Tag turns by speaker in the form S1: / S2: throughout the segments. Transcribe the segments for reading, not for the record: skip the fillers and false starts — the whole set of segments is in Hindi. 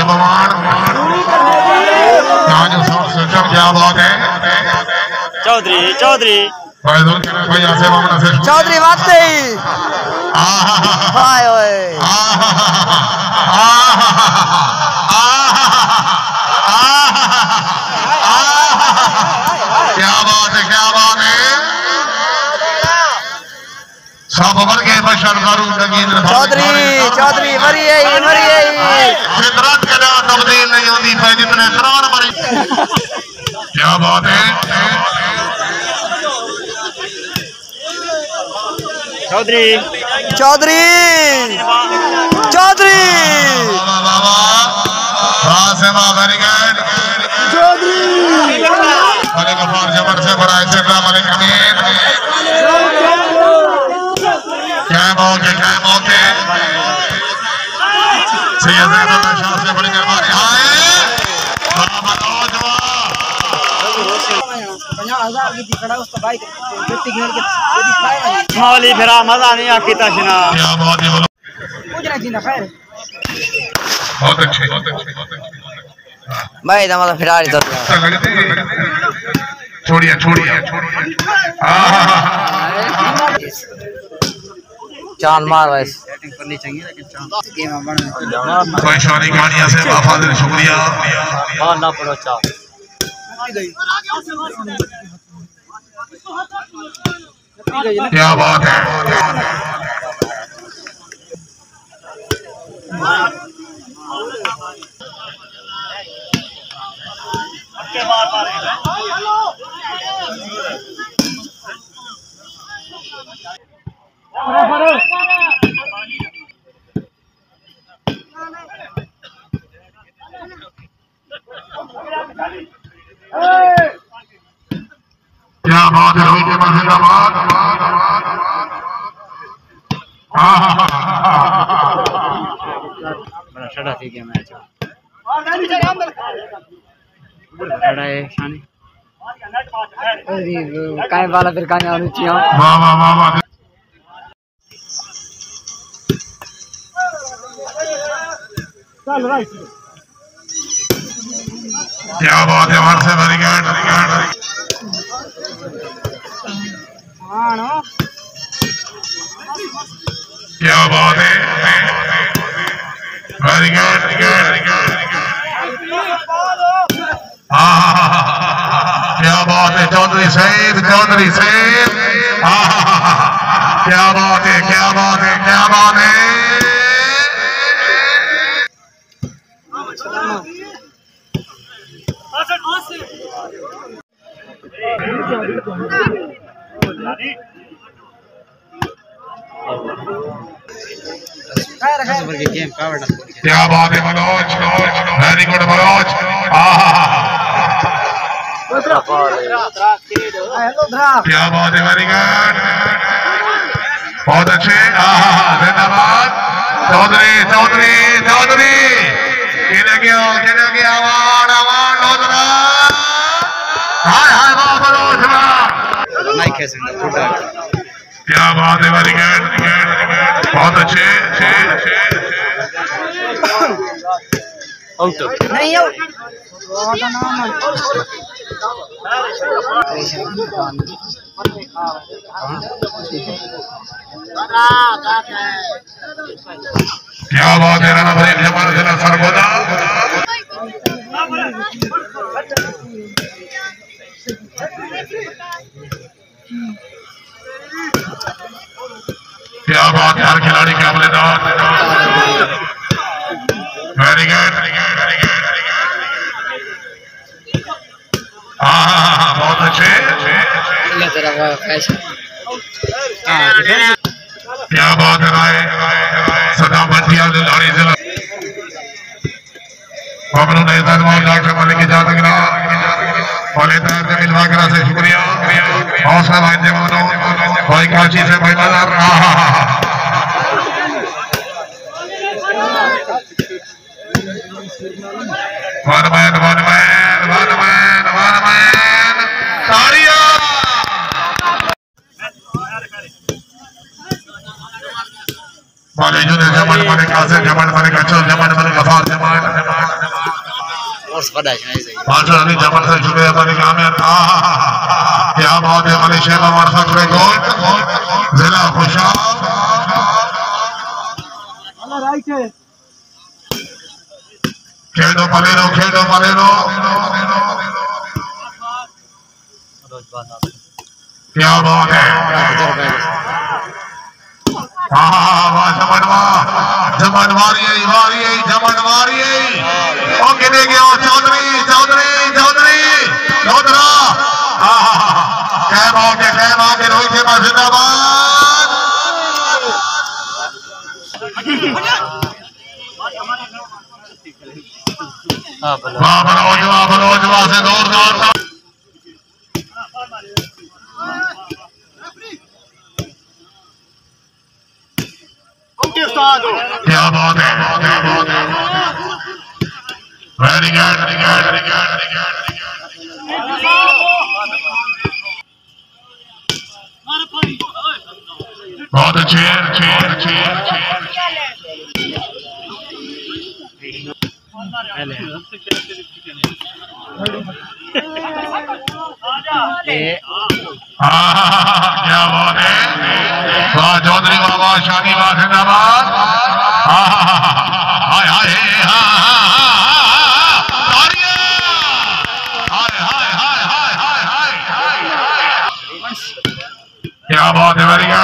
S1: बवान जो सबसे क्या बात है
S2: चौधरी
S1: भैया से मामला से
S3: चौधरी वास्ते हाय ओए
S1: क्या बात है सब वर्गे बशर करू नगींद्र
S3: चौधरी मरी
S1: फितरत के ना तब्दील नहीं होती पे जितने सरार मरी क्या बात है
S3: चौधरी
S1: जबर से बड़ा क्या मौके से बड़ी मेहरबानी
S2: मौली फिरा मजा नहीं आकी तशना
S1: बहुत अच्छे
S3: भाई हमारा फिरारी तो
S1: छोड़िए
S3: चांद मार वैसे
S1: कोई शानी गाड़ियां से वफादार शुक्रिया
S2: मारना पड़ो चा
S1: क्या बात है क्या बात है रोहित जिंदाबाद
S2: बड़ा छड़ा थी गया मैच बड़ा है शानी
S3: काहे वाला फिर काहे और ऊंची हां
S1: वाह
S3: चल राइट
S1: क्या बात है हमारे से वेरी गुड
S3: हां ना
S1: क्या बात है वेरी गुड क्या बात है चौधरी साहब क्या बात है क्या बात है मनोज वेरी गुड मनोज क्या बात है वेरी गुड बहुत अच्छे जिंदाबाद चौधरी किने गया अवार्ड लोधरा हाय मनोज क्या बात है वेरी गुड बहुत अच्छे
S3: आउट नहीं आउट
S1: क्या बात है राणा भाई जमाल जिला सरगोदा क्या बात है हर खिलाड़ी के हमलेदार वेरी गुड बहुत अच्छे क्या बात है राय सदा बंटिया दिलाड़ी जिला डॉक्टर मलिक इजाजत से शुक्रिया हौसला भाई जवानों भाई कराची से भाई बाजार जमन मलिक कासिम जमन मलिक अचल जमन मलिक गफार जमन मास्टर अली जबल से शुक्रिया बनी कामयाब। क्या बात है मनी शेख हमारे फखरे गोल जिला खुशाब। खेलो पलेरो क्या बात है। वाह जमन वारी ओके दे गया चौधरी लोधरा। कैम आके रोहित शर्मा जिंदाबाद। बलोजवा से जोरदार क्या बात है। वेरी गुड बहुत अच्छे क्या बात है। वाह चौधरी बाबा शानी वाह जिंदाबाद। क्या बात है। वेरी गुड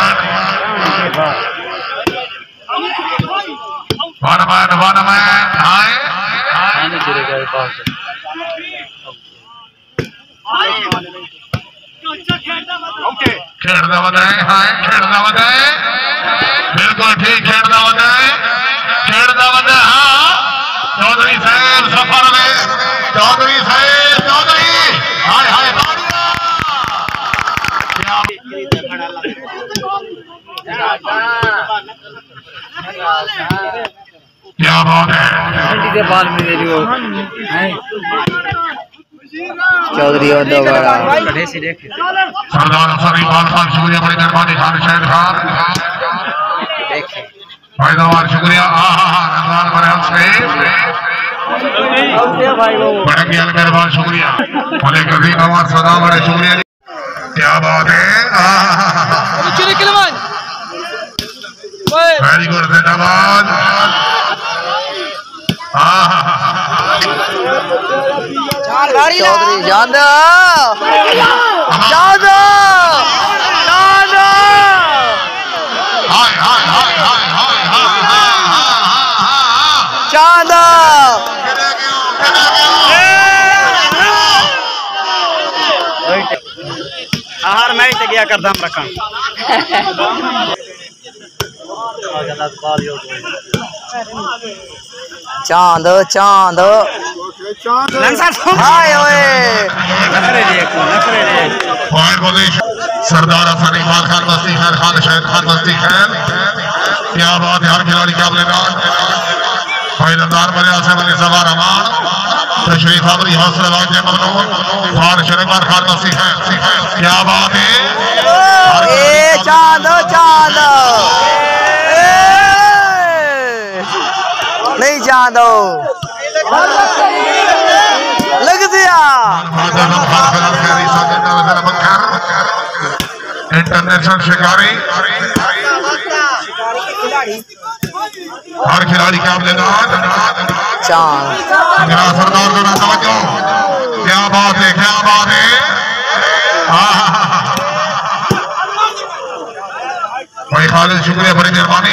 S1: वन मैन हाय खेड़ना बताए बिल्कुल ठीक खेड़ना बताए हाँ। चौधरी साहब सफर में चौधरी हाय क्या बात है।
S3: चौधरी और दो बड़ा
S1: सरदार अफसर इकबाल खान शुक्रिया बड़ी मेहरबानी। खान शाहिद खान भाईदार शुक्रिया। बड़े मेहरबान शुक्रिया बोले कभी हमारे सदा बड़े शुक्रिया। क्या बात है। वेरी गुड जिंदाबाद।
S3: चौधरी जान दो
S2: हर मैच से गया कर दम रखा
S3: चांद
S1: सरदार अफसर इकबाल खान बस्ती खैर खान शाहिद खान बस्ती खैर। क्या बात है। हर खिलाड़ी का भाई रमजान से बने सवार अमान तशरीफ आवरी हौसला वाजे ममनून खान शरीफान खान बस्ती खैर। क्या बात है।
S3: चांद नहीं चांद लग दिया।
S1: इंटरनेशनल शिकारी हर खिलाड़ी का
S3: चांद
S1: सरदार का तवज्जो। क्या बात है। भाई खालिद शुक्रिया बड़ी मेहरबानी।